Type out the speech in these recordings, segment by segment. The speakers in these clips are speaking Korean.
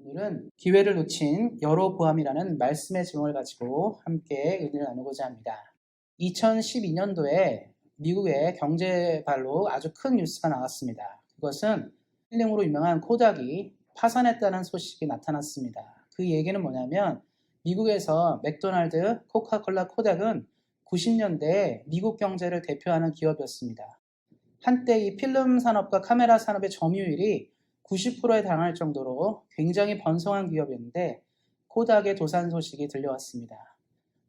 오늘은 기회를 놓친 여로보암이라는 말씀의 제목을 가지고 함께 의견을 나누고자 합니다. 2012년도에 미국의 경제발로 아주 큰 뉴스가 나왔습니다. 그것은 필름으로 유명한 코닥이 파산했다는 소식이 나타났습니다. 그 얘기는 뭐냐면 미국에서 맥도날드, 코카콜라, 코닥은 90년대에 미국 경제를 대표하는 기업이었습니다. 한때 이 필름 산업과 카메라 산업의 점유율이 90%에 달할 정도로 굉장히 번성한 기업이었는데 코닥의 도산 소식이 들려왔습니다.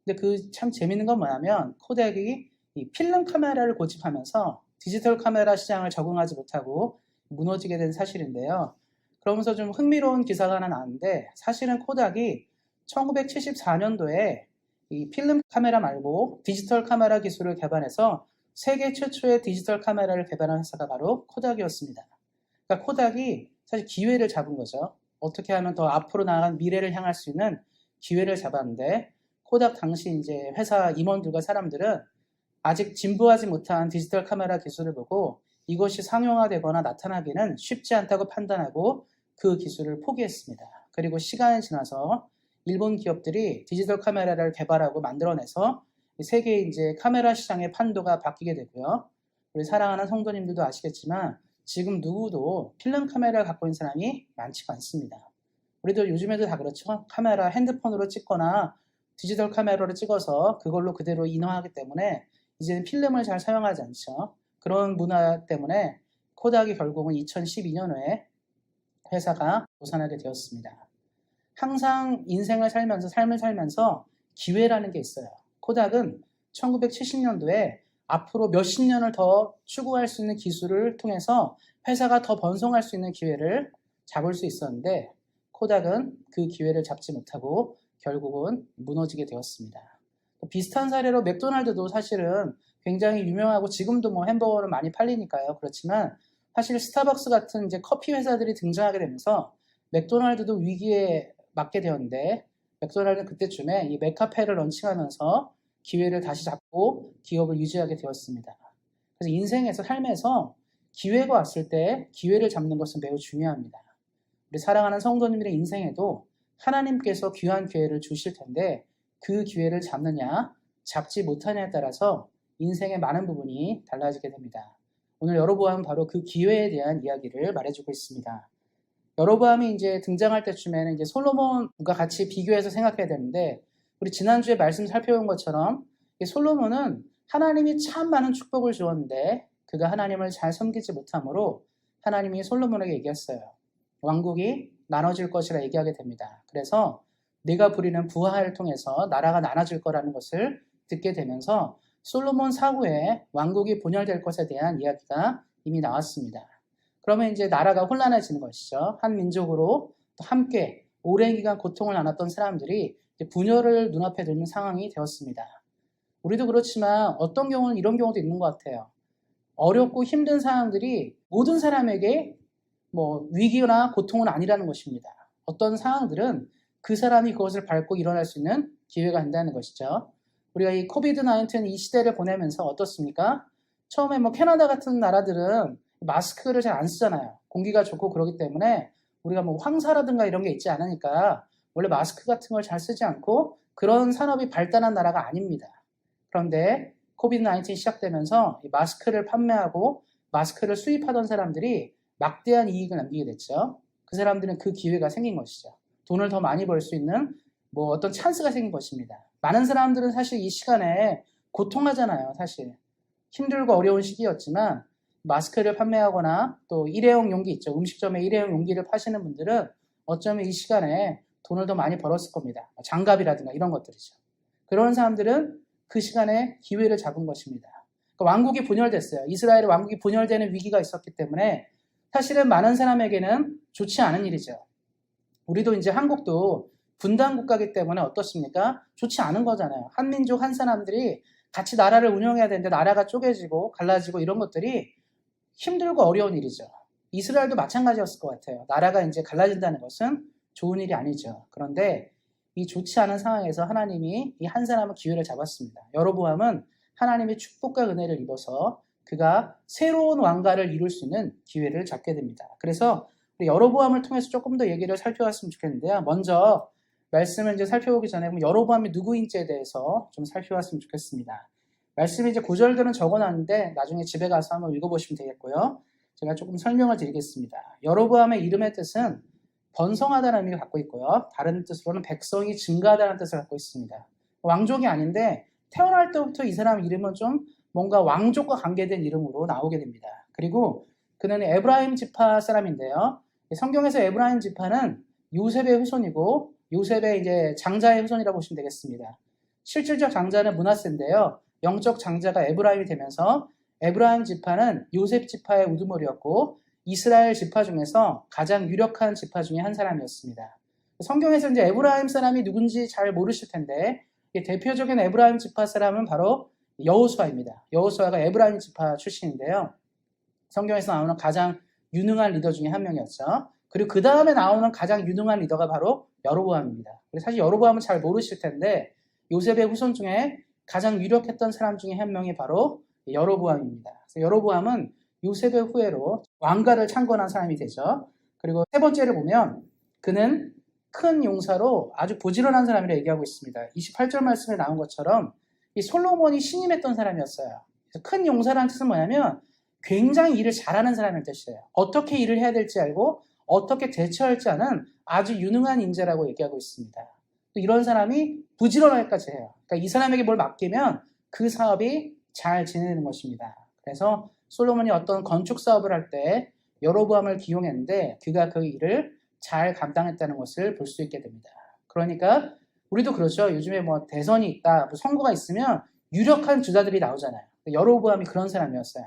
근데 그 참 재밌는 건 뭐냐면 코닥이 이 필름 카메라를 고집하면서 디지털 카메라 시장을 적응하지 못하고 무너지게 된 사실인데요. 그러면서 좀 흥미로운 기사가 하나 나왔는데 사실은 코닥이 1974년도에 이 필름 카메라 말고 디지털 카메라 기술을 개발해서 세계 최초의 디지털 카메라를 개발한 회사가 바로 코닥이었습니다. 그러니까 코닥이 사실 기회를 잡은 거죠. 어떻게 하면 더 앞으로 나아간 미래를 향할 수 있는 기회를 잡았는데 코닥 당시 이제 회사 임원들과 사람들은 아직 진보하지 못한 디지털 카메라 기술을 보고 이것이 상용화되거나 나타나기는 쉽지 않다고 판단하고 그 기술을 포기했습니다. 그리고 시간이 지나서 일본 기업들이 디지털 카메라를 개발하고 만들어내서 세계 이제 카메라 시장의 판도가 바뀌게 되고요. 우리 사랑하는 성도님들도 아시겠지만 지금 누구도 필름 카메라를 갖고 있는 사람이 많지가 않습니다. 우리도 요즘에도 다 그렇죠. 카메라 핸드폰으로 찍거나 디지털 카메라로 찍어서 그걸로 그대로 인화하기 때문에 이제는 필름을 잘 사용하지 않죠. 그런 문화 때문에 코닥이 결국은 2012년에 회사가 도산하게 되었습니다. 항상 삶을 살면서 기회라는 게 있어요. 코닥은 1970년도에 앞으로 몇십 년을 더 추구할 수 있는 기술을 통해서 회사가 더 번성할 수 있는 기회를 잡을 수 있었는데 코닥은 그 기회를 잡지 못하고 결국은 무너지게 되었습니다. 비슷한 사례로 맥도날드도 사실은 굉장히 유명하고 지금도 뭐 햄버거를 많이 팔리니까요. 그렇지만 사실 스타벅스 같은 이제 커피 회사들이 등장하게 되면서 맥도날드도 위기에 맞게 되었는데 맥도날드는 그때쯤에 이 메카페를 런칭하면서 기회를 다시 잡고 기업을 유지하게 되었습니다. 그래서 인생에서 삶에서 기회가 왔을 때 기회를 잡는 것은 매우 중요합니다. 우리 사랑하는 성도님들의 인생에도 하나님께서 귀한 기회를 주실 텐데 그 기회를 잡느냐 잡지 못하냐에 따라서 인생의 많은 부분이 달라지게 됩니다. 오늘 여로보암은 바로 그 기회에 대한 이야기를 말해주고 있습니다. 여로보암이 이제 등장할 때쯤에는 이제 솔로몬과 같이 비교해서 생각해야 되는데 우리 지난주에 말씀 살펴본 것처럼 솔로몬은 하나님이 참 많은 축복을 주었는데 그가 하나님을 잘 섬기지 못함으로 하나님이 솔로몬에게 얘기했어요. 왕국이 나눠질 것이라 얘기하게 됩니다. 그래서 네가 부리는 부하를 통해서 나라가 나눠질 거라는 것을 듣게 되면서 솔로몬 사후에 왕국이 분열될 것에 대한 이야기가 이미 나왔습니다. 그러면 이제 나라가 혼란해지는 것이죠. 한 민족으로 또 함께 오랜 기간 고통을 나눴던 사람들이 분열을 눈앞에 두는 상황이 되었습니다. 우리도 그렇지만 어떤 경우는 이런 경우도 있는 것 같아요. 어렵고 힘든 상황들이 모든 사람에게 뭐 위기나 고통은 아니라는 것입니다. 어떤 상황들은 그 사람이 그것을 밟고 일어날 수 있는 기회가 된다는 것이죠. 우리가 이 코비드-19 이 시대를 보내면서 어떻습니까? 처음에 뭐 캐나다 같은 나라들은 마스크를 잘 안 쓰잖아요. 공기가 좋고 그러기 때문에 우리가 뭐 황사라든가 이런 게 있지 않으니까 원래 마스크 같은 걸 잘 쓰지 않고 그런 산업이 발달한 나라가 아닙니다. 그런데 코비드-19 시작되면서 이 마스크를 판매하고 마스크를 수입하던 사람들이 막대한 이익을 남기게 됐죠. 그 사람들은 그 기회가 생긴 것이죠. 돈을 더 많이 벌 수 있는 뭐 어떤 찬스가 생긴 것입니다. 많은 사람들은 사실 이 시간에 고통하잖아요. 사실 힘들고 어려운 시기였지만 마스크를 판매하거나 또 일회용 용기 있죠. 음식점에 일회용 용기를 파시는 분들은 어쩌면 이 시간에 돈을 더 많이 벌었을 겁니다. 장갑이라든가 이런 것들이죠. 그런 사람들은 그 시간에 기회를 잡은 것입니다. 그러니까 왕국이 분열됐어요. 이스라엘의 왕국이 분열되는 위기가 있었기 때문에 사실은 많은 사람에게는 좋지 않은 일이죠. 우리도 이제 한국도 분단 국가이기 때문에 어떻습니까? 좋지 않은 거잖아요. 한 민족 한 사람들이 같이 나라를 운영해야 되는데 나라가 쪼개지고 갈라지고 이런 것들이 힘들고 어려운 일이죠. 이스라엘도 마찬가지였을 것 같아요. 나라가 이제 갈라진다는 것은 좋은 일이 아니죠. 그런데 이 좋지 않은 상황에서 하나님이 이 한 사람은 기회를 잡았습니다. 여로보암은 하나님의 축복과 은혜를 입어서 그가 새로운 왕가를 이룰 수 있는 기회를 잡게 됩니다. 그래서 여로보암을 통해서 조금 더 얘기를 살펴봤으면 좋겠는데요. 먼저 말씀을 이제 살펴보기 전에 여로보암이 누구인지에 대해서 좀 살펴봤으면 좋겠습니다. 말씀이 이제 구절들은 적어놨는데 나중에 집에 가서 한번 읽어보시면 되겠고요. 제가 조금 설명을 드리겠습니다. 여로보암의 이름의 뜻은 번성하다는 의미를 갖고 있고요. 다른 뜻으로는 백성이 증가하다는 뜻을 갖고 있습니다. 왕족이 아닌데 태어날 때부터 이 사람 이름은 좀 뭔가 왕족과 관계된 이름으로 나오게 됩니다. 그리고 그는 에브라임 지파 사람인데요. 성경에서 에브라임 지파는 요셉의 후손이고 요셉의 이제 장자의 후손이라고 보시면 되겠습니다. 실질적 장자는 므낫세인데요. 영적 장자가 에브라임이 되면서 에브라임 지파는 요셉 지파의 우두머리였고 이스라엘 지파 중에서 가장 유력한 지파 중에 한 사람이었습니다. 성경에서 이제 에브라임 사람이 누군지 잘 모르실 텐데 대표적인 에브라임 지파 사람은 바로 여호수아입니다. 여호수아가 에브라임 지파 출신인데요. 성경에서 나오는 가장 유능한 리더 중에 한 명이었죠. 그리고 그 다음에 나오는 가장 유능한 리더가 바로 여로보암입니다. 사실 여로보암은 잘 모르실 텐데 요셉의 후손 중에 가장 유력했던 사람 중에 한 명이 바로 여로보암입니다. 그래서 여로보암은 요셉의 후예로 왕가를 창건한 사람이 되죠. 그리고 세 번째를 보면 그는 큰 용사로 아주 부지런한 사람이라 얘기하고 있습니다. 28절 말씀에 나온 것처럼 이 솔로몬이 신임했던 사람이었어요. 큰 용사라는 뜻은 뭐냐면 굉장히 일을 잘하는 사람일 뜻이에요. 어떻게 일을 해야 될지 알고 어떻게 대처할지 아는 아주 유능한 인재라고 얘기하고 있습니다. 또 이런 사람이 부지런하기까지 해요. 그러니까 이 사람에게 뭘 맡기면 그 사업이 잘 진행되는 것입니다. 그래서 솔로몬이 어떤 건축 사업을 할 때 여로보암을 기용했는데 그가 그 일을 잘 감당했다는 것을 볼 수 있게 됩니다. 그러니까 우리도 그렇죠. 요즘에 뭐 대선이 있다, 뭐 선거가 있으면 유력한 주자들이 나오잖아요. 여로보암이 그런 사람이었어요.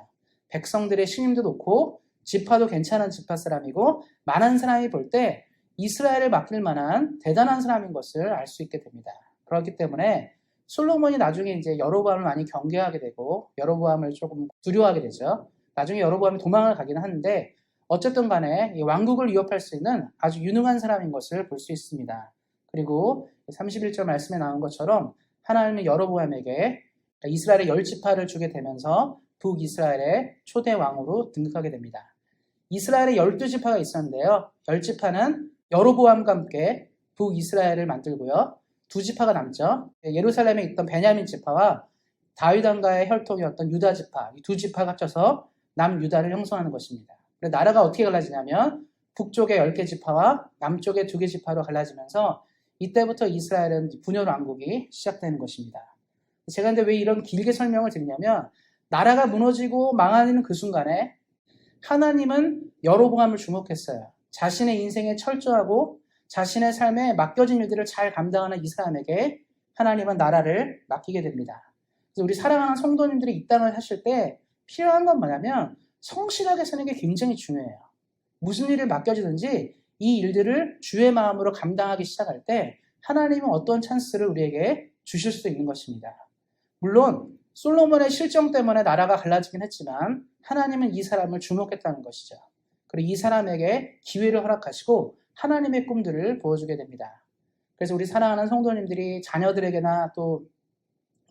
백성들의 신임도 높고 지파도 괜찮은 지파 사람이고 많은 사람이 볼 때 이스라엘을 맡길 만한 대단한 사람인 것을 알 수 있게 됩니다. 그렇기 때문에 솔로몬이 나중에 이제 여로보암을 많이 경계하게 되고 여로보암을 조금 두려워하게 되죠. 나중에 여로보암이 도망을 가긴 하는데 어쨌든 간에 이 왕국을 위협할 수 있는 아주 유능한 사람인 것을 볼 수 있습니다. 그리고 31절 말씀에 나온 것처럼 하나님은 여로보암에게 이스라엘의 10지파를 주게 되면서 북이스라엘의 초대 왕으로 등극하게 됩니다. 이스라엘에 12지파가 있었는데요. 10지파는 여로보암과 함께 북이스라엘을 만들고요. 2지파가 남죠. 예루살렘에 있던 베냐민 지파와 다윗 왕가의 혈통이었던 유다 지파, 이 2지파가 합쳐서 남유다를 형성하는 것입니다. 나라가 어떻게 갈라지냐면 북쪽의 10개 지파와 남쪽의 2개 지파로 갈라지면서 이때부터 이스라엘은 분열 왕국이 시작되는 것입니다. 제가 근데 왜 이런 길게 설명을 드리냐면 나라가 무너지고 망하는 그 순간에 하나님은 여로보암을 주목했어요. 자신의 인생에 철저하고 자신의 삶에 맡겨진 일들을 잘 감당하는 이 사람에게 하나님은 나라를 맡기게 됩니다. 그래서 우리 사랑하는 성도님들이 이 땅을 사실 때 필요한 건 뭐냐면 성실하게 사는 게 굉장히 중요해요. 무슨 일을 맡겨지든지 이 일들을 주의 마음으로 감당하기 시작할 때 하나님은 어떤 찬스를 우리에게 주실 수 있는 것입니다. 물론 솔로몬의 실정 때문에 나라가 갈라지긴 했지만 하나님은 이 사람을 주목했다는 것이죠. 그리고 이 사람에게 기회를 허락하시고 하나님의 꿈들을 보여주게 됩니다. 그래서 우리 사랑하는 성도님들이 자녀들에게나 또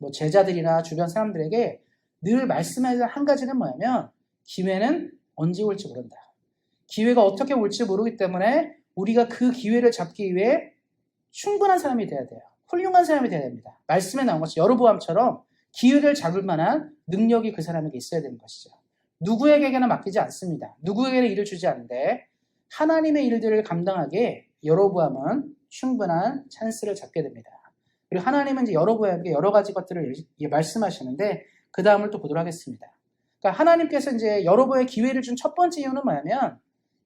뭐 제자들이나 주변 사람들에게 늘 말씀하는 한 가지는 뭐냐면 기회는 언제 올지 모른다. 기회가 어떻게 올지 모르기 때문에 우리가 그 기회를 잡기 위해 충분한 사람이 돼야 돼요. 훌륭한 사람이 돼야 됩니다. 말씀에 나온 것이 여로보암처럼 기회를 잡을 만한 능력이 그 사람에게 있어야 되는 것이죠. 누구에게나 맡기지 않습니다. 누구에게나 일을 주지 않는데 하나님의 일들을 감당하기에 여로보암은 충분한 찬스를 잡게 됩니다. 그리고 하나님은 이제 여로보암에게 여러 가지 것들을 말씀하시는데 그 다음을 또 보도록 하겠습니다. 그러니까 하나님께서 이제 여로보암에 기회를 준 첫 번째 이유는 뭐냐면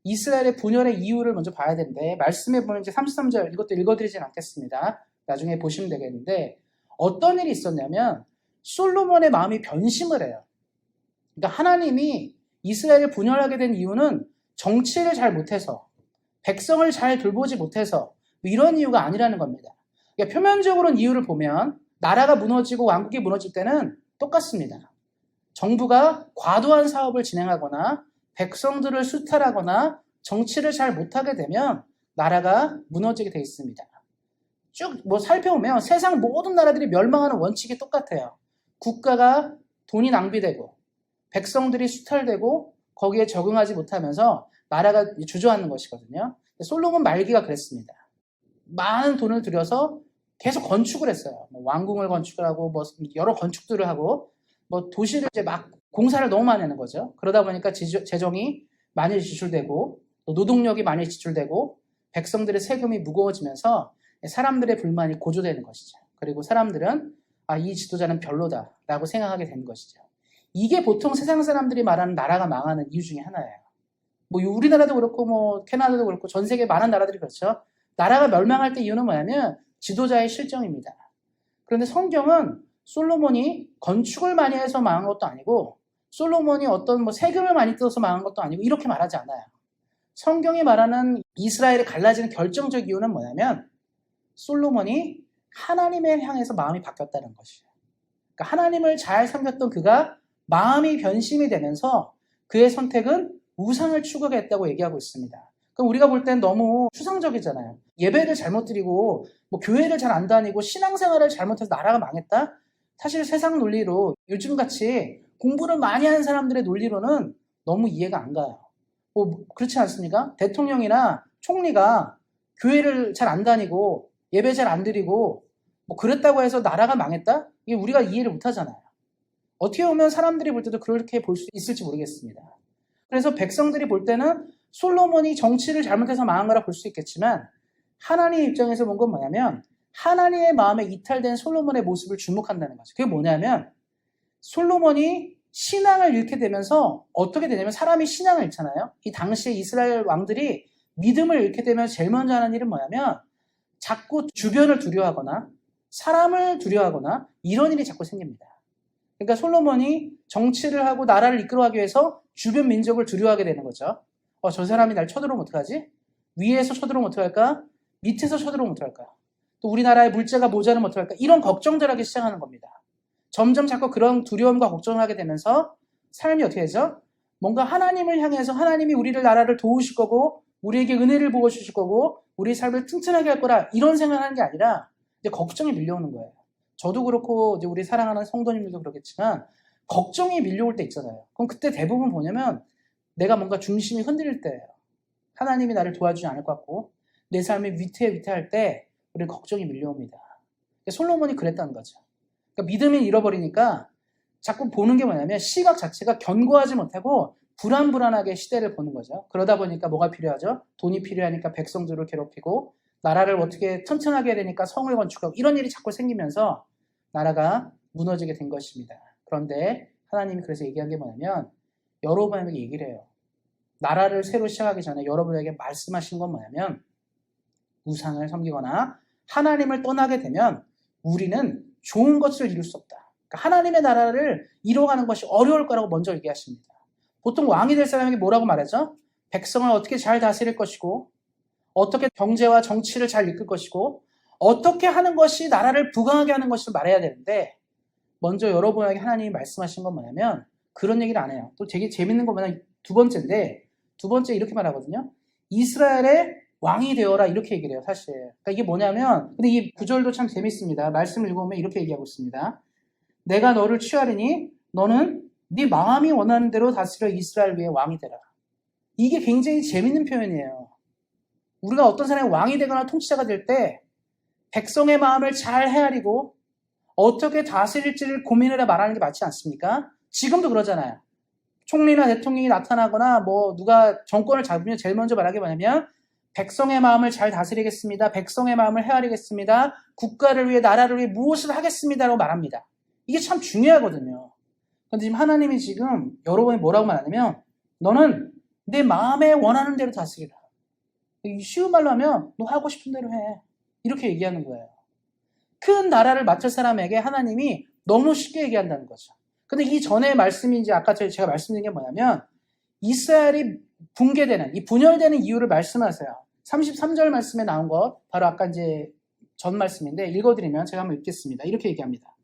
이스라엘의 분열의 이유를 먼저 봐야 되는데 말씀에 보면 이제 33절 이것도 읽어드리진 않겠습니다. 나중에 보시면 되겠는데 어떤 일이 있었냐면 솔로몬의 마음이 변심을 해요. 그러니까 하나님이 이스라엘을 분열하게 된 이유는 정치를 잘 못해서 백성을 잘 돌보지 못해서 이런 이유가 아니라는 겁니다. 그러니까 표면적으로는 이유를 보면 나라가 무너지고 왕국이 무너질 때는 똑같습니다. 정부가 과도한 사업을 진행하거나 백성들을 수탈하거나 정치를 잘 못하게 되면 나라가 무너지게 돼 있습니다. 쭉 뭐 살펴보면 세상 모든 나라들이 멸망하는 원칙이 똑같아요. 국가가 돈이 낭비되고 백성들이 수탈되고 거기에 적응하지 못하면서 나라가 주저하는 것이거든요. 솔로몬 말기가 그랬습니다. 많은 돈을 들여서 계속 건축을 했어요. 뭐 왕궁을 건축을 하고 뭐 여러 건축들을 하고 뭐 도시를 이제 막 공사를 너무 많이 하는 거죠. 그러다 보니까 재정이 많이 지출되고 또 노동력이 많이 지출되고 백성들의 세금이 무거워지면서 사람들의 불만이 고조되는 것이죠. 그리고 사람들은 이 지도자는 별로다라고 생각하게 되는 것이죠. 이게 보통 세상 사람들이 말하는 나라가 망하는 이유 중에 하나예요. 뭐 우리나라도 그렇고 뭐 캐나다도 그렇고 전 세계 많은 나라들이 그렇죠. 나라가 멸망할 때 이유는 뭐냐면 지도자의 실정입니다. 그런데 성경은 솔로몬이 건축을 많이 해서 망한 것도 아니고 솔로몬이 어떤 뭐 세금을 많이 뜯어서 망한 것도 아니고 이렇게 말하지 않아요. 성경이 말하는 이스라엘이 갈라지는 결정적 이유는 뭐냐면 솔로몬이 하나님을 향해서 마음이 바뀌었다는 것이에요. 그러니까 하나님을 잘 섬겼던 그가 마음이 변심이 되면서 그의 선택은 우상을 추구했다고 얘기하고 있습니다. 그럼 우리가 볼 땐 너무 추상적이잖아요. 예배를 잘못 드리고 뭐 교회를 잘 안 다니고 신앙생활을 잘못해서 나라가 망했다? 사실 세상 논리로 요즘같이 공부를 많이 하는 사람들의 논리로는 너무 이해가 안 가요. 뭐 그렇지 않습니까? 대통령이나 총리가 교회를 잘 안 다니고 예배 잘 안 드리고 뭐 그랬다고 해서 나라가 망했다? 이게 우리가 이해를 못 하잖아요. 어떻게 보면 사람들이 볼 때도 그렇게 볼 수 있을지 모르겠습니다. 그래서 백성들이 볼 때는 솔로몬이 정치를 잘못해서 망한 거라 볼 수 있겠지만 하나님 입장에서 본 건 뭐냐면 하나님의 마음에 이탈된 솔로몬의 모습을 주목한다는 거죠. 그게 뭐냐면 솔로몬이 신앙을 잃게 되면서 어떻게 되냐면 사람이 신앙을 잃잖아요. 이 당시에 이스라엘 왕들이 믿음을 잃게 되면 제일 먼저 하는 일은 뭐냐면 자꾸 주변을 두려워하거나 사람을 두려워하거나 이런 일이 자꾸 생깁니다. 그러니까 솔로몬이 정치를 하고 나라를 이끌어가기 위해서 주변 민족을 두려워하게 되는 거죠. 저 사람이 날 쳐들어오면 어떡하지? 위에서 쳐들어오면 어떡할까? 밑에서 쳐들어오면 어떡할까? 또 우리나라의 물자가 모자라면 어떡할까? 이런 걱정들 하기 시작하는 겁니다. 점점 자꾸 그런 두려움과 걱정을 하게 되면서 삶이 어떻게 되죠? 뭔가 하나님을 향해서 하나님이 우리를 나라를 도우실 거고 우리에게 은혜를 부어주실 거고 우리 삶을 튼튼하게 할 거라 이런 생각을 하는 게 아니라 이제 걱정이 밀려오는 거예요. 저도 그렇고 이제 우리 사랑하는 성도님들도 그렇겠지만 걱정이 밀려올 때 있잖아요. 그럼 그때 대부분 뭐냐면 내가 뭔가 중심이 흔들릴 때예요. 하나님이 나를 도와주지 않을 것 같고 내 삶이 위태할 때 우리는 걱정이 밀려옵니다. 솔로몬이 그랬다는 거죠. 그러니까 믿음이 잃어버리니까 자꾸 보는 게 뭐냐면 시각 자체가 견고하지 못하고 불안하게 시대를 보는 거죠. 그러다 보니까 뭐가 필요하죠? 돈이 필요하니까 백성들을 괴롭히고 나라를 어떻게 튼튼하게 해야 되니까 성을 건축하고 이런 일이 자꾸 생기면서 나라가 무너지게 된 것입니다. 그런데 하나님이 그래서 얘기한 게 뭐냐면 여로보암에게 얘기를 해요. 나라를 새로 시작하기 전에 여러분에게 말씀하신 건 뭐냐면 우상을 섬기거나 하나님을 떠나게 되면 우리는 좋은 것을 이룰 수 없다. 그러니까 하나님의 나라를 이뤄가는 것이 어려울 거라고 먼저 얘기하십니다. 보통 왕이 될 사람에게 뭐라고 말하죠? 백성을 어떻게 잘 다스릴 것이고 어떻게 경제와 정치를 잘 이끌 것이고 어떻게 하는 것이 나라를 부강하게 하는 것을 말해야 되는데 먼저 여러분에게 하나님이 말씀하신 건 뭐냐면 그런 얘기를 안 해요. 또 되게 재밌는 거 뭐냐면 두 번째 이렇게 말하거든요. 이스라엘의 왕이 되어라 이렇게 얘기를 해요. 사실. 그러니까 이게 뭐냐면 근데 이 구절도 참 재밌습니다. 말씀을 읽어보면 이렇게 얘기하고 있습니다. 내가 너를 취하리니 너는 네 마음이 원하는 대로 다스려 이스라엘 위에 왕이 되라. 이게 굉장히 재밌는 표현이에요. 우리가 어떤 사람이 왕이 되거나 통치자가 될 때 백성의 마음을 잘 헤아리고 어떻게 다스릴지를 고민을 해 말하는 게 맞지 않습니까? 지금도 그러잖아요. 총리나 대통령이 나타나거나 뭐 누가 정권을 잡으면 제일 먼저 말하는 게 뭐냐면 백성의 마음을 잘 다스리겠습니다. 백성의 마음을 헤아리겠습니다. 국가를 위해 나라를 위해 무엇을 하겠습니다라고 말합니다. 이게 참 중요하거든요. 그런데 지금 하나님이 지금 여러 번에 뭐라고 말하냐면 너는 내 마음에 원하는 대로 다스리라. 쉬운 말로 하면 너 하고 싶은 대로 해. 이렇게 얘기하는 거예요. 큰 나라를 맡을 사람에게 하나님이 너무 쉽게 얘기한다는 거죠. 근데 이 전에 말씀이 이제 아까 제가 말씀드린 게 뭐냐면 이스라엘이 붕괴되는, 이 분열되는 이유를 말씀하세요. 33절 말씀에 나온 것, 바로 아까 이제 전 말씀인데 읽어드리면 제가 한번 읽겠습니다. 이렇게 얘기합니다.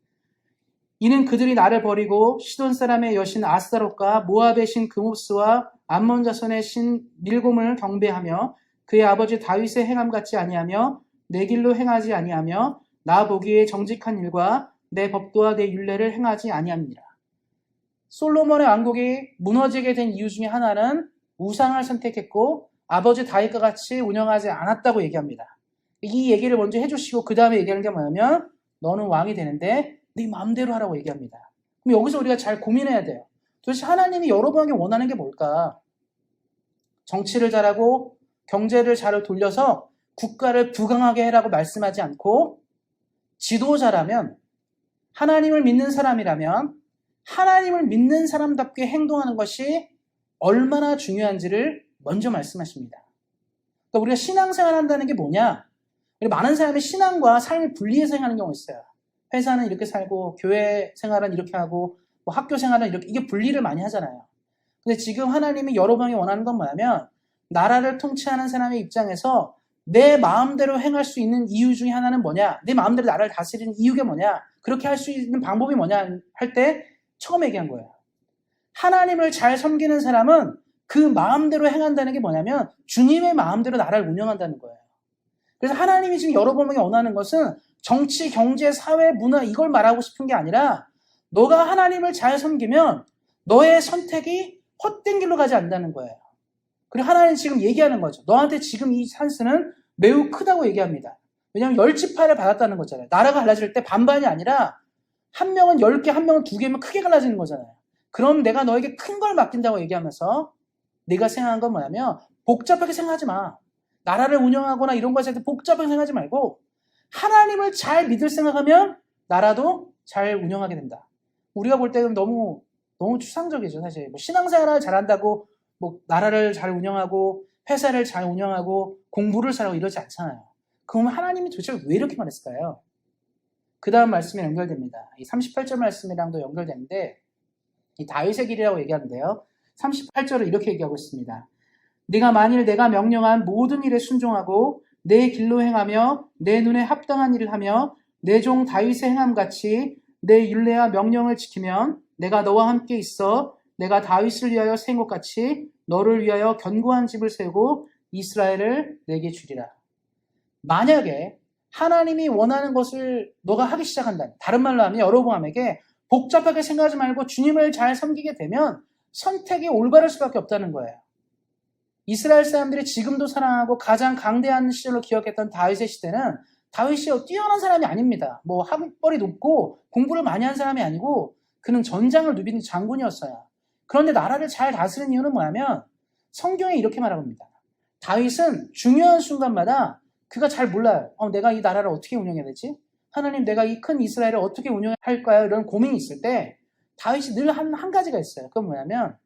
이는 그들이 나를 버리고 시돈 사람의 여신 아스타롯과 모압의 신 그모스와 암몬 자손의 신 밀곰을 경배하며 그의 아버지 다윗의 행함 같지 아니하며 내 길로 행하지 아니하며 나 보기에 정직한 일과 내 법도와 내 율례를 행하지 아니합니다. 솔로몬의 왕국이 무너지게 된 이유 중에 하나는 우상을 선택했고 아버지 다윗과 같이 운영하지 않았다고 얘기합니다. 이 얘기를 먼저 해주시고 그 다음에 얘기하는 게 뭐냐면 너는 왕이 되는데 네 마음대로 하라고 얘기합니다. 그럼 여기서 우리가 잘 고민해야 돼요. 도대체 하나님이 여로보암이 원하는 게 뭘까? 정치를 잘하고 경제를 잘 돌려서 국가를 부강하게 해라고 말씀하지 않고 지도자라면 하나님을 믿는 사람이라면 하나님을 믿는 사람답게 행동하는 것이 얼마나 중요한지를 먼저 말씀하십니다. 그러니까 우리가 신앙생활 한다는 게 뭐냐? 많은 사람이 신앙과 삶을 분리해서 생각하는 경우가 있어요. 회사는 이렇게 살고 교회 생활은 이렇게 하고 뭐 학교 생활은 이렇게 이게 분리를 많이 하잖아요. 근데 지금 하나님이 여로보암이 원하는 건 뭐냐면 나라를 통치하는 사람의 입장에서 내 마음대로 행할 수 있는 이유 중에 하나는 뭐냐? 내 마음대로 나라를 다스리는 이유가 뭐냐? 그렇게 할 수 있는 방법이 뭐냐? 할 때 처음 얘기한 거예요. 하나님을 잘 섬기는 사람은 그 마음대로 행한다는 게 뭐냐면 주님의 마음대로 나라를 운영한다는 거예요. 그래서 하나님이 지금 여로보암에게 원하는 것은 정치, 경제, 사회, 문화 이걸 말하고 싶은 게 아니라 너가 하나님을 잘 섬기면 너의 선택이 헛된 길로 가지 않는다는 거예요. 그리고 하나님 지금 얘기하는 거죠. 너한테 지금 이 찬스는 매우 크다고 얘기합니다. 왜냐하면 10지파를 받았다는 거잖아요. 나라가 갈라질 때 반반이 아니라 한 명은 10개, 한 명은 2개면 크게 갈라지는 거잖아요. 그럼 내가 너에게 큰 걸 맡긴다고 얘기하면서 내가 생각한 건 뭐냐면 복잡하게 생각하지 마. 나라를 운영하거나 이런 것에 대해 복잡하게 생각하지 말고 하나님을 잘 믿을 생각하면 나라도 잘 운영하게 된다. 우리가 볼 때는 너무 추상적이죠. 사실 뭐 신앙생활을 잘한다고 뭐 나라를 잘 운영하고 회사를 잘 운영하고 공부를 잘하고 이러지 않잖아요. 그러면 하나님이 도대체 왜 이렇게 말했을까요? 그 다음 말씀에 연결됩니다. 이 38절 말씀이랑도 연결되는데 이 다윗의 길이라고 얘기하는데요. 38절을 이렇게 얘기하고 있습니다. 네가 만일 내가 명령한 모든 일에 순종하고 내 길로 행하며 내 눈에 합당한 일을 하며 내 종 다윗의 행함같이 내 율례와 명령을 지키면 내가 너와 함께 있어 내가 다윗을 위하여 세운 것 같이 너를 위하여 견고한 집을 세우고 이스라엘을 내게 주리라. 만약에 하나님이 원하는 것을 너가 하기 시작한다. 다른 말로 하면 여로보암에게 복잡하게 생각하지 말고 주님을 잘 섬기게 되면 선택이 올바를 수밖에 없다는 거예요. 이스라엘 사람들이 지금도 사랑하고 가장 강대한 시절로 기억했던 다윗의 시대는 다윗이 뛰어난 사람이 아닙니다. 뭐 학벌이 높고 공부를 많이 한 사람이 아니고 그는 전장을 누비는 장군이었어요. 그런데 나라를 잘 다스리는 이유는 뭐냐면 성경에 이렇게 말하고 있습니다. 다윗은 중요한 순간마다 그가 잘 몰라요. 내가 이 나라를 어떻게 운영해야 되지? 하나님 내가 이 큰 이스라엘을 어떻게 운영할까요? 이런 고민이 있을 때 다윗이 늘 한 가지가 있어요. 그건 뭐냐면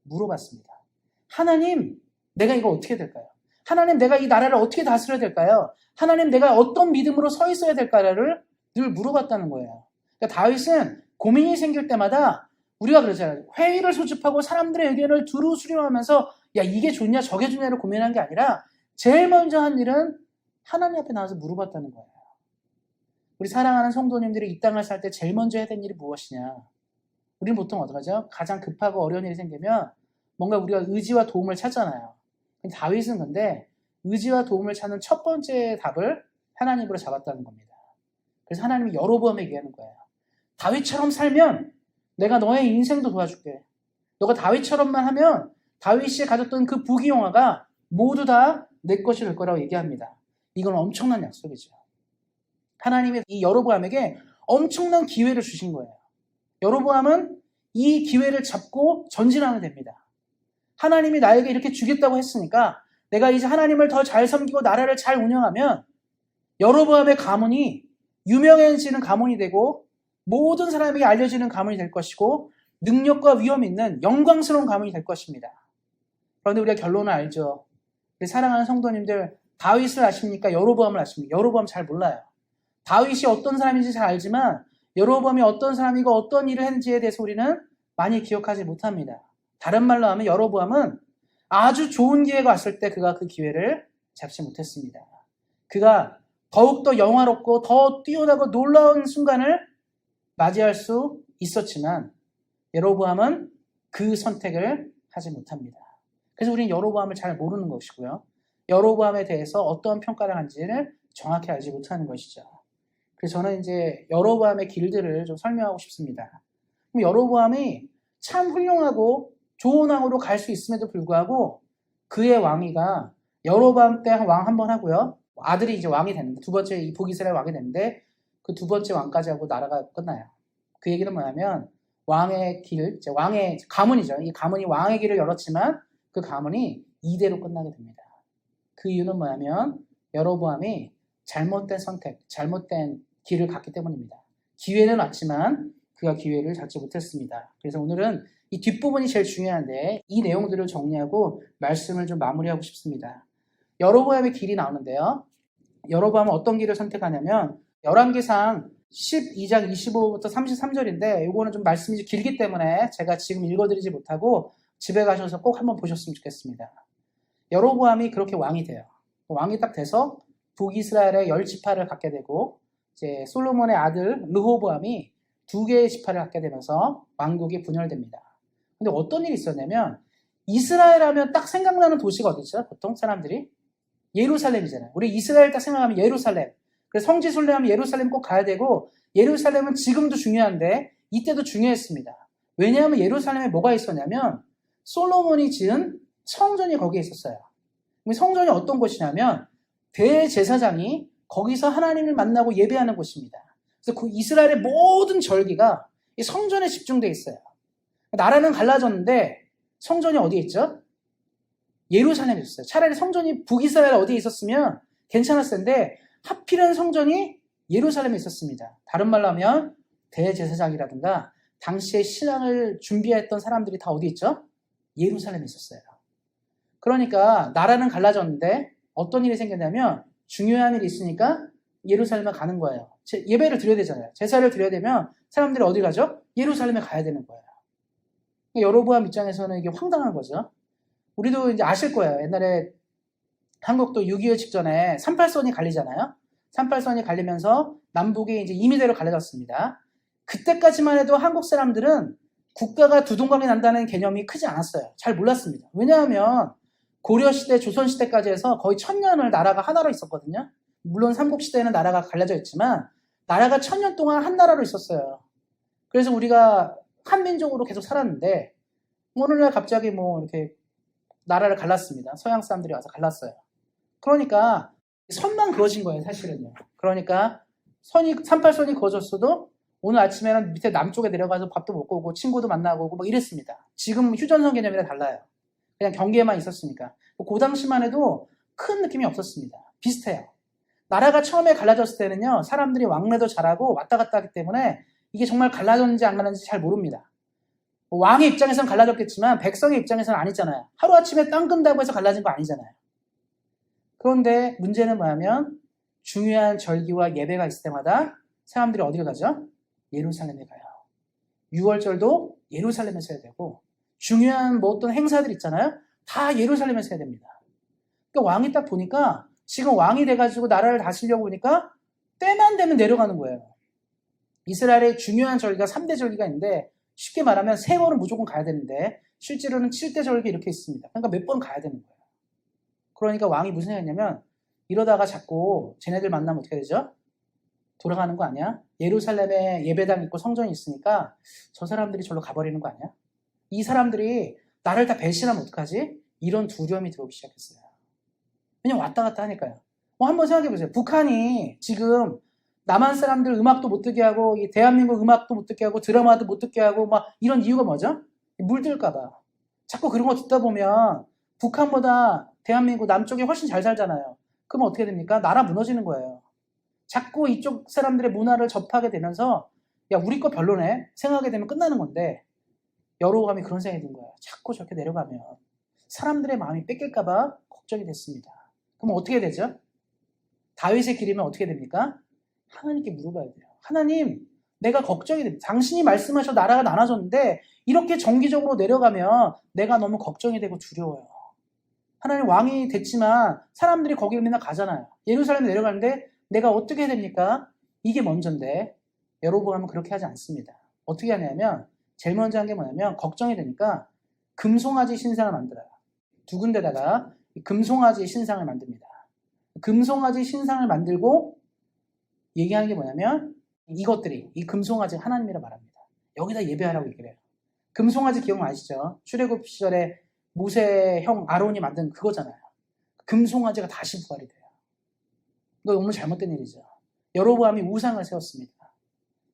물어봤습니다. 하나님 내가 이거 어떻게 될까요? 하나님 내가 이 나라를 어떻게 다스려야 될까요? 하나님 내가 어떤 믿음으로 서 있어야 될까를 늘 물어봤다는 거예요. 그러니까 다윗은 고민이 생길 때마다 우리가 그러잖아요. 회의를 소집하고 사람들의 의견을 두루 수렴하면서 야 이게 좋냐 저게 좋냐를 고민한 게 아니라 제일 먼저 한 일은 하나님 앞에 나와서 물어봤다는 거예요. 우리 사랑하는 성도님들이 이 땅을 살 때 제일 먼저 해야 되는 일이 무엇이냐? 우리는 보통 어떡하죠? 가장 급하고 어려운 일이 생기면 뭔가 우리가 의지와 도움을 찾잖아요. 다윗은 근데 의지와 도움을 찾는 첫 번째 답을 하나님으로 잡았다는 겁니다. 그래서 하나님이 여로보암에게 얘기하는 거예요. 다윗처럼 살면 내가 너의 인생도 도와줄게. 너가 다윗처럼만 하면 다윗이 가졌던 그 부귀영화가 모두 다 내 것이 될 거라고 얘기합니다. 이건 엄청난 약속이죠. 하나님이 이 여로보암에게 엄청난 기회를 주신 거예요. 여로보암은 이 기회를 잡고 전진하면 됩니다. 하나님이 나에게 이렇게 주겠다고 했으니까 내가 이제 하나님을 더 잘 섬기고 나라를 잘 운영하면 여로보암의 가문이 유명해지는 가문이 되고 모든 사람에게 알려지는 가문이 될 것이고 능력과 위엄 있는 영광스러운 가문이 될 것입니다. 그런데 우리가 결론을 알죠. 우리 사랑하는 성도님들 다윗을 아십니까? 여로보암을 아십니까? 여로보암 잘 몰라요. 다윗이 어떤 사람인지 잘 알지만 여로보암이 어떤 사람이고 어떤 일을 했는지에 대해서 우리는 많이 기억하지 못합니다. 다른 말로 하면 여로보암은 아주 좋은 기회가 왔을 때 그가 그 기회를 잡지 못했습니다. 그가 더욱더 영화롭고 더 뛰어나고 놀라운 순간을 맞이할 수 있었지만 여로보암은 그 선택을 하지 못합니다. 그래서 우리는 여로보암을 잘 모르는 것이고요. 여로보암에 대해서 어떤 평가를 한지를 정확히 알지 못하는 것이죠. 그래서 저는 이제 여로보암의 길들을 좀 설명하고 싶습니다. 여로보암이 참 훌륭하고 좋은 왕으로 갈 수 있음에도 불구하고 그의 왕위가 여로보암 때 왕 한 번 하고요. 아들이 이제 왕이 됐는데 두 번째 이 북이스라엘 왕이 됐는데 그 두 번째 왕까지 하고 나라가 끝나요. 그 얘기는 뭐냐면 왕의 길, 이제 왕의 가문이죠. 이 가문이 왕의 길을 열었지만 그 가문이 이대로 끝나게 됩니다. 그 이유는 뭐냐면 여로보암이 잘못된 선택, 잘못된 길을 갔기 때문입니다. 기회는 왔지만 그가 기회를 잡지 못했습니다. 그래서 오늘은 이 뒷부분이 제일 중요한데 이 내용들을 정리하고 말씀을 좀 마무리하고 싶습니다. 여로보암의 길이 나오는데요. 여로보암은 어떤 길을 선택하냐면 열왕기상 12장 25부터 33절인데 이거는 좀 말씀이 길기 때문에 제가 지금 읽어드리지 못하고 집에 가셔서 꼭 한번 보셨으면 좋겠습니다. 여로보암이 그렇게 왕이 돼요. 왕이 딱 돼서 북이스라엘의 10지파를 갖게 되고 이제 솔로몬의 아들 르호보암이 2개의 지파를 갖게 되면서 왕국이 분열됩니다. 근데 어떤 일이 있었냐면 이스라엘 하면 딱 생각나는 도시가 어디죠? 보통 사람들이 예루살렘이잖아요. 우리 이스라엘 딱 생각하면 예루살렘. 그래서 성지 순례하면 예루살렘 꼭 가야 되고 예루살렘은 지금도 중요한데 이때도 중요했습니다. 왜냐하면 예루살렘에 뭐가 있었냐면 솔로몬이 지은 성전이 거기에 있었어요. 성전이 어떤 곳이냐면 대제사장이 거기서 하나님을 만나고 예배하는 곳입니다. 그래서 그 이스라엘의 모든 절기가 이 성전에 집중되어 있어요. 나라는 갈라졌는데 성전이 어디에 있죠? 예루살렘에 있었어요. 차라리 성전이 북이스라엘 어디에 있었으면 괜찮았을 텐데 하필은 성전이 예루살렘에 있었습니다. 다른 말로 하면 대제사장이라든가 당시에 신앙을 준비했던 사람들이 다 어디 있죠? 예루살렘에 있었어요. 그러니까 나라는 갈라졌는데 어떤 일이 생겼냐면 중요한 일이 있으니까 예루살렘에 가는 거예요. 예배를 드려야 되잖아요. 제사를 드려야 되면 사람들이 어디 가죠? 예루살렘에 가야 되는 거예요. 여로보암 입장에서는 이게 황당한 거죠. 우리도 이제 아실 거예요. 옛날에 한국도 6.25 직전에 38선이 갈리잖아요. 38선이 갈리면서 남북이 이제 임의대로 갈라졌습니다. 그때까지만 해도 한국 사람들은 국가가 두동강이 난다는 개념이 크지 않았어요. 잘 몰랐습니다. 왜냐하면 고려시대, 조선시대까지 해서 거의 1000년을 나라가 하나로 있었거든요. 물론 삼국시대에는 나라가 갈라져 있지만 나라가 1000년 동안 한 나라로 있었어요. 그래서 우리가 한민족으로 계속 살았는데 오늘날 갑자기 이렇게 나라를 갈랐습니다. 서양 사람들이 와서 갈랐어요. 그러니까 선만 그어진 거예요, 사실은요. 그러니까 38선이 그어졌어도 오늘 아침에는 밑에 남쪽에 내려가서 밥도 먹고 오고 친구도 만나고 오고 이랬습니다. 지금 휴전선 개념이랑 달라요. 그냥 경계에만 있었으니까. 그 당시만 해도 큰 느낌이 없었습니다. 비슷해요. 나라가 처음에 갈라졌을 때는요, 사람들이 왕래도 잘하고 왔다 갔다 하기 때문에 이게 정말 갈라졌는지 안 갈라졌는지 잘 모릅니다. 왕의 입장에서는 갈라졌겠지만 백성의 입장에서는 아니잖아요. 하루아침에 땅 끈다고 해서 갈라진 거 아니잖아요. 그런데 문제는 뭐냐면 중요한 절기와 예배가 있을 때마다 사람들이 어디로 가죠? 예루살렘에 가요. 6월절도 예루살렘에서 해야 되고 중요한 어떤 행사들 있잖아요. 다 예루살렘에서 해야 됩니다. 그러니까 왕이 딱 보니까 지금 왕이 돼가지고 나라를 다스리려고 보니까 때만 되면 내려가는 거예요. 이스라엘의 중요한 절기가 3대 절기가 있는데 쉽게 말하면 3번은 무조건 가야 되는데 실제로는 7대 절기 이렇게 있습니다. 그러니까 몇 번 가야 되는 거예요. 그러니까 왕이 무슨 생각했냐면 이러다가 자꾸 쟤네들 만나면 어떻게 되죠? 돌아가는 거 아니야? 예루살렘에 예배당 있고 성전이 있으니까 저 사람들이 절로 가버리는 거 아니야? 이 사람들이 나를 다 배신하면 어떡하지? 이런 두려움이 들어오기 시작했어요. 왜냐면 왔다 갔다 하니까요. 한번 생각해보세요. 북한이 지금 남한 사람들 음악도 못 듣게 하고 이 대한민국 음악도 못 듣게 하고 드라마도 못 듣게 하고 이런 이유가 뭐죠? 물들까봐. 자꾸 그런 거 듣다 보면 북한보다 대한민국 남쪽이 훨씬 잘 살잖아요. 그럼 어떻게 됩니까? 나라 무너지는 거예요. 자꾸 이쪽 사람들의 문화를 접하게 되면서 야 우리 거 별로네 생각하게 되면 끝나는 건데 여로보암이 그런 생각이 든 거예요. 자꾸 저렇게 내려가면 사람들의 마음이 뺏길까봐 걱정이 됐습니다. 그럼 어떻게 되죠? 다윗의 길이면 어떻게 됩니까? 하나님께 물어봐야 돼요. 하나님, 내가 걱정이 됩니다. 당신이 말씀하셔 나라가 나눠졌는데 이렇게 정기적으로 내려가면 내가 너무 걱정이 되고 두려워요. 하나님 왕이 됐지만 사람들이 거기를 맨날 가잖아요. 예루살렘에 내려가는데 내가 어떻게 해야 됩니까? 이게 먼저인데 여로보암은 그렇게 하지 않습니다. 어떻게 하냐면 제일 먼저 한 게 뭐냐면 걱정이 되니까 금송아지 신상을 만들어요. 두 군데다가 금송아지 신상을 만듭니다. 금송아지 신상을 만들고 얘기하는 게 뭐냐면 이것들이 이 금송아지 하나님이라 말합니다. 여기다 예배하라고 얘기를 해요. 금송아지 기억나시죠? 출애굽 시절에 모세 형 아론이 만든 그거잖아요. 금송아지가 다시 부활이 돼요. 이거 너무 잘못된 일이죠. 여로보암이 우상을 세웠습니다.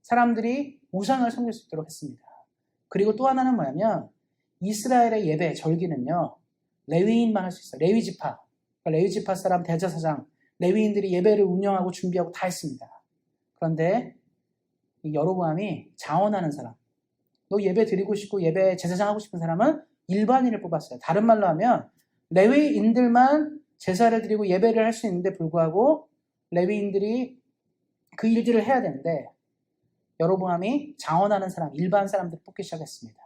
사람들이 우상을 섬길 수 있도록 했습니다. 그리고 또 하나는 뭐냐면 이스라엘의 예배, 절기는요. 레위인만 할 수 있어요. 레위지파. 그러니까 레위지파 사람, 대제사장, 레위인들이 예배를 운영하고 준비하고 다 했습니다. 그런데 이 여로보암이 자원하는 사람, 너 예배 드리고 싶고 예배 제사장 하고 싶은 사람은 일반인을 뽑았어요. 다른 말로 하면 레위인들만 제사를 드리고 예배를 할 수 있는데 불구하고 레위인들이 그 일들을 해야 되는데 여로보암이 자원하는 사람, 일반 사람들 뽑기 시작했습니다.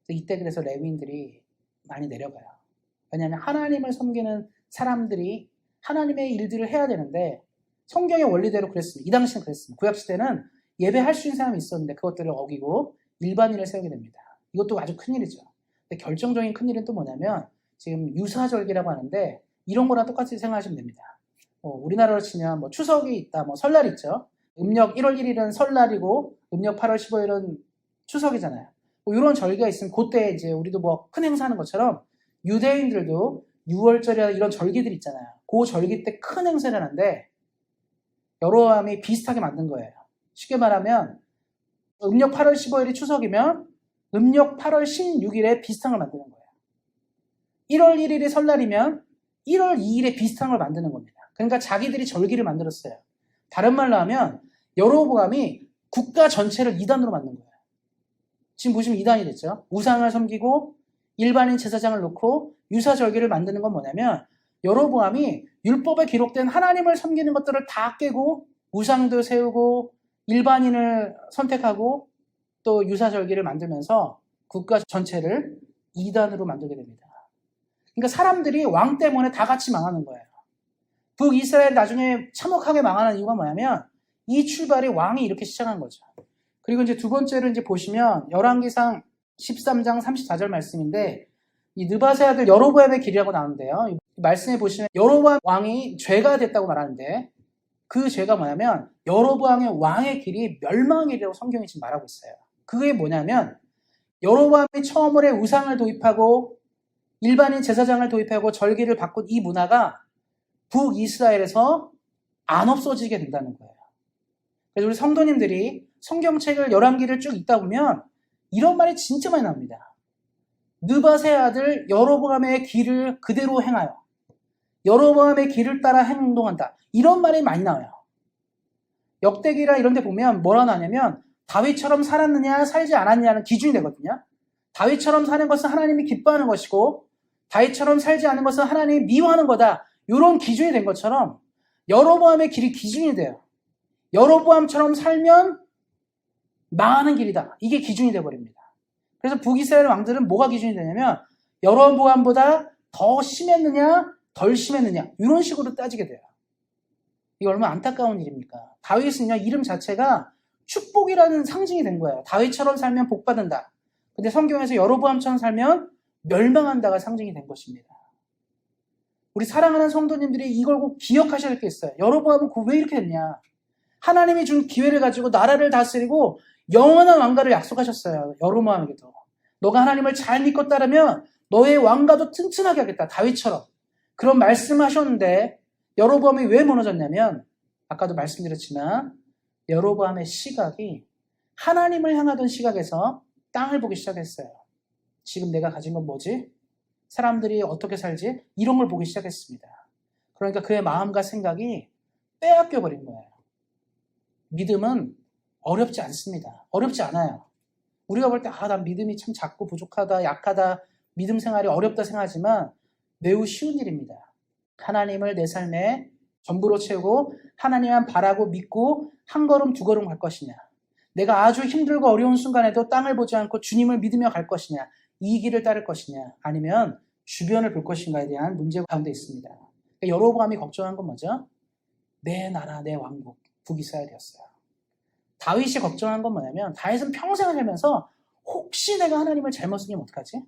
이때 그래서 레위인들이 많이 내려가요. 왜냐하면 하나님을 섬기는 사람들이 하나님의 일들을 해야 되는데 성경의 원리대로 그랬습니다. 이 당시는 그랬습니다. 구약시대는 예배할 수 있는 사람이 있었는데 그것들을 어기고 일반인을 세우게 됩니다. 이것도 아주 큰일이죠. 근데 결정적인 큰일은 또 뭐냐면 지금 유사절기라고 하는데 이런 거랑 똑같이 생각하시면 됩니다. 우리나라로 치면 뭐 추석이 있다, 뭐 설날 있죠. 음력 1월 1일은 설날이고 음력 8월 15일은 추석이잖아요. 뭐 이런 절기가 있으면 그때 이제 우리도 뭐 큰 행사하는 것처럼 유대인들도 6월절이나 이런 절기들 있잖아요. 그 절기 때 큰 행사를 하는데 여로보암이 비슷하게 만든 거예요. 쉽게 말하면 음력 8월 15일이 추석이면 음력 8월 16일에 비슷한 걸 만드는 거예요. 1월 1일이 설날이면 1월 2일에 비슷한 걸 만드는 겁니다. 그러니까 자기들이 절기를 만들었어요. 다른 말로 하면 여로보암이 국가 전체를 이단으로 만든 거예요. 지금 보시면 이단이 됐죠. 우상을 섬기고 일반인 제사장을 놓고 유사절기를 만드는 건 뭐냐면 여로보암이 율법에 기록된 하나님을 섬기는 것들을 다 깨고 우상도 세우고 일반인을 선택하고 또 유사절기를 만들면서 국가 전체를 이단으로 만들게 됩니다. 그러니까 사람들이 왕 때문에 다 같이 망하는 거예요. 북이스라엘이 나중에 참혹하게 망하는 이유가 뭐냐면 이 출발이 왕이 이렇게 시작한 거죠. 그리고 이제 두 번째로 이제 보시면 열왕기상 13장 34절 말씀인데 이 느바세 아들 여로보암의 길이라고 나오는데요. 이 말씀에 보시면 여로보암 왕이 죄가 됐다고 말하는데 그 죄가 뭐냐면 여로보암의 왕의 길이 멸망의 길이라고 성경이 지금 말하고 있어요. 그게 뭐냐면 여로보암이 처음으로 우상을 도입하고 일반인 제사장을 도입하고 절기를 바꾼 이 문화가 북이스라엘에서 안 없어지게 된다는 거예요. 그래서 우리 성도님들이 성경책을 열왕기를 쭉 읽다 보면 이런 말이 진짜 많이 나옵니다. 느바세 아들 여로보암의 길을 그대로 행하여 여로보암의 길을 따라 행동한다. 이런 말이 많이 나와요. 역대기라 이런 데 보면 뭐라 나냐면 다윗처럼 살았느냐 살지 않았느냐는 기준이 되거든요. 다윗처럼 사는 것은 하나님이 기뻐하는 것이고 다윗처럼 살지 않은 것은 하나님이 미워하는 거다. 이런 기준이 된 것처럼 여로보암의 길이 기준이 돼요. 여로보암처럼 살면 망하는 길이다. 이게 기준이 돼버립니다. 그래서 북이스라엘 왕들은 뭐가 기준이 되냐면 여로보암보다 더 심했느냐 덜 심했느냐 이런 식으로 따지게 돼요. 이게 얼마나 안타까운 일입니까? 다윗은요 이름 자체가 축복이라는 상징이 된 거예요. 다윗처럼 살면 복 받는다. 근데 성경에서 여로보암처럼 살면 멸망한다가 상징이 된 것입니다. 우리 사랑하는 성도님들이 이걸 꼭 기억하셔야 할 게 있어요. 여로보암은 왜 이렇게 됐냐? 하나님이 준 기회를 가지고 나라를 다스리고 영원한 왕가를 약속하셨어요. 여로보암에게도. 너가 하나님을 잘 믿고 따르면 너의 왕가도 튼튼하게 하겠다. 다윗처럼. 그런 말씀하셨는데 여로보암이 왜 무너졌냐면 아까도 말씀드렸지만 여로보암의 시각이 하나님을 향하던 시각에서 땅을 보기 시작했어요. 지금 내가 가진 건 뭐지? 사람들이 어떻게 살지? 이런 걸 보기 시작했습니다. 그러니까 그의 마음과 생각이 빼앗겨 버린 거예요. 믿음은 어렵지 않습니다. 어렵지 않아요. 우리가 볼 때 난 믿음이 참 작고 부족하다, 약하다, 믿음 생활이 어렵다 생각하지만 매우 쉬운 일입니다. 하나님을 내 삶에 전부로 채우고 하나님만 바라고 믿고 한 걸음 두 걸음 갈 것이냐. 내가 아주 힘들고 어려운 순간에도 땅을 보지 않고 주님을 믿으며 갈 것이냐. 이 길을 따를 것이냐. 아니면 주변을 볼 것인가에 대한 문제 가운데 있습니다. 그러니까 여로보암이 걱정한 건 뭐죠? 내 나라, 내 왕국, 북이스라엘이었어요. 다윗이 걱정한 건 뭐냐면 다윗은 평생을 살면서 혹시 내가 하나님을 잘못 섬기면 어떡하지?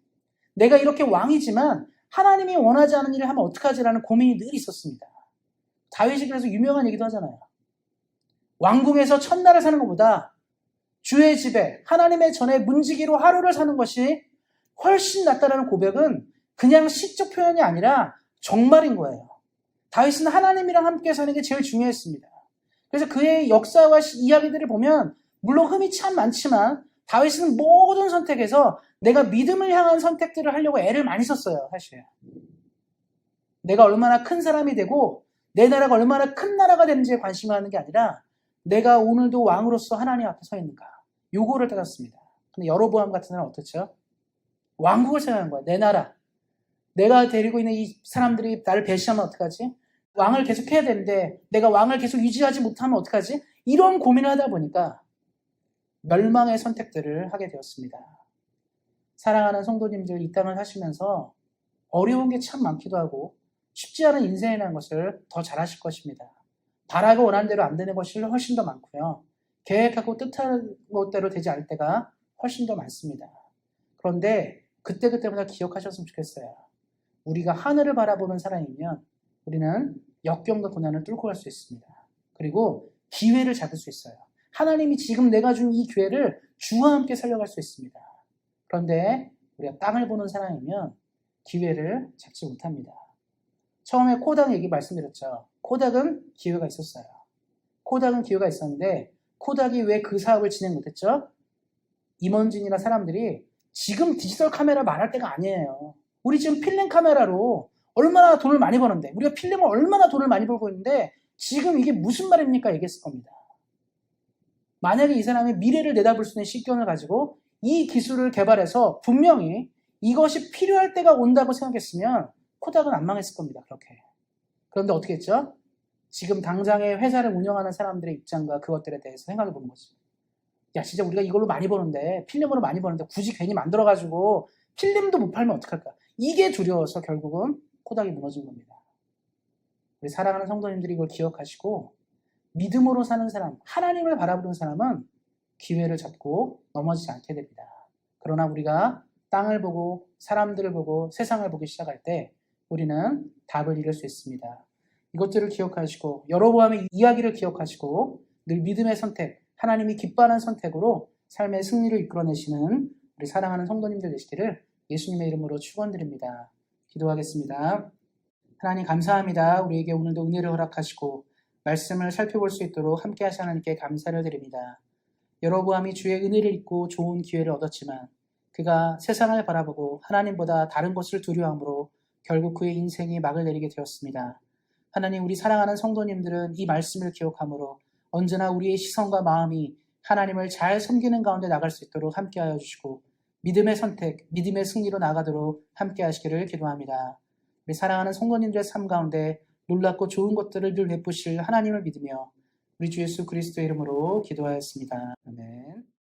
내가 이렇게 왕이지만 하나님이 원하지 않은 일을 하면 어떡하지라는 고민이 늘 있었습니다. 다윗이 그래서 유명한 얘기도 하잖아요. 왕궁에서 첫날을 사는 것보다 주의 집에 하나님의 전에 문지기로 하루를 사는 것이 훨씬 낫다라는 고백은 그냥 시적 표현이 아니라 정말인 거예요. 다윗은 하나님이랑 함께 사는 게 제일 중요했습니다. 그래서 그의 역사와 이야기들을 보면 물론 흠이 참 많지만 다윗은 모든 선택에서 내가 믿음을 향한 선택들을 하려고 애를 많이 썼어요. 사실 내가 얼마나 큰 사람이 되고 내 나라가 얼마나 큰 나라가 되는지에 관심을 하는 게 아니라 내가 오늘도 왕으로서 하나님 앞에 서 있는가, 요거를 따졌습니다. 근데 여로보암 같은 사람은 어떻죠? 왕국을 생각하는 거야. 내 나라, 내가 데리고 있는 이 사람들이 나를 배신하면 어떡하지? 왕을 계속 해야 되는데 내가 왕을 계속 유지하지 못하면 어떡하지? 이런 고민을 하다 보니까 멸망의 선택들을 하게 되었습니다. 사랑하는 성도님들, 이 땅을 사시면서 어려운 게 참 많기도 하고 쉽지 않은 인생이라는 것을 더 잘하실 것입니다. 바라고 원하는 대로 안 되는 것이 훨씬 더 많고요. 계획하고 뜻하는 것대로 되지 않을 때가 훨씬 더 많습니다. 그런데 그때그때마다 기억하셨으면 좋겠어요. 우리가 하늘을 바라보는 사람이면 우리는 역경과 고난을 뚫고 갈 수 있습니다. 그리고 기회를 잡을 수 있어요. 하나님이 지금 내가 준 이 기회를 주와 함께 살려갈 수 있습니다. 그런데 우리가 땅을 보는 사람이면 기회를 잡지 못합니다. 처음에 코닥 얘기 말씀드렸죠. 코닥은 기회가 있었어요. 코닥은 기회가 있었는데 코닥이 왜 그 사업을 진행 못했죠? 임원진이나 사람들이 지금 디지털 카메라 말할 때가 아니에요. 우리 지금 필름 카메라로 얼마나 돈을 많이 버는데, 우리가 필름을 얼마나 돈을 많이 벌고 있는데 지금 이게 무슨 말입니까? 얘기했을 겁니다. 만약에 이 사람이 미래를 내다볼 수 있는 시견을 가지고 이 기술을 개발해서 분명히 이것이 필요할 때가 온다고 생각했으면 코닥은 안 망했을 겁니다. 그렇게. 그런데 어떻게 했죠? 지금 당장의 회사를 운영하는 사람들의 입장과 그것들에 대해서 생각해 보는 거죠. 야, 진짜 우리가 이걸로 많이 버는데, 필름으로 많이 버는데 굳이 괜히 만들어가지고 필름도 못 팔면 어떡할까? 이게 두려워서 결국은 코닥이 무너진 겁니다. 우리 사랑하는 성도님들이 이걸 기억하시고 믿음으로 사는 사람, 하나님을 바라보는 사람은 기회를 잡고 넘어지지 않게 됩니다. 그러나 우리가 땅을 보고 사람들을 보고 세상을 보기 시작할 때 우리는 답을 잃을 수 있습니다. 이것들을 기억하시고 여로보암의 이야기를 기억하시고 늘 믿음의 선택, 하나님이 기뻐하는 선택으로 삶의 승리를 이끌어내시는 우리 사랑하는 성도님들 되시기를 예수님의 이름으로 축원드립니다. 기도하겠습니다. 하나님 감사합니다. 우리에게 오늘도 은혜를 허락하시고 말씀을 살펴볼 수 있도록 함께 하신 하나님께 감사를 드립니다. 여로보암이 주의 은혜를 잊고 좋은 기회를 얻었지만 그가 세상을 바라보고 하나님보다 다른 것을 두려워함으로 결국 그의 인생이 막을 내리게 되었습니다. 하나님, 우리 사랑하는 성도님들은 이 말씀을 기억함으로 언제나 우리의 시선과 마음이 하나님을 잘 섬기는 가운데 나갈 수 있도록 함께하여 주시고 믿음의 선택, 믿음의 승리로 나가도록 함께 하시기를 기도합니다. 우리 사랑하는 성도님들의 삶 가운데 놀랍고 좋은 것들을 늘 베푸실 하나님을 믿으며 우리 주 예수 그리스도의 이름으로 기도하였습니다. 아멘.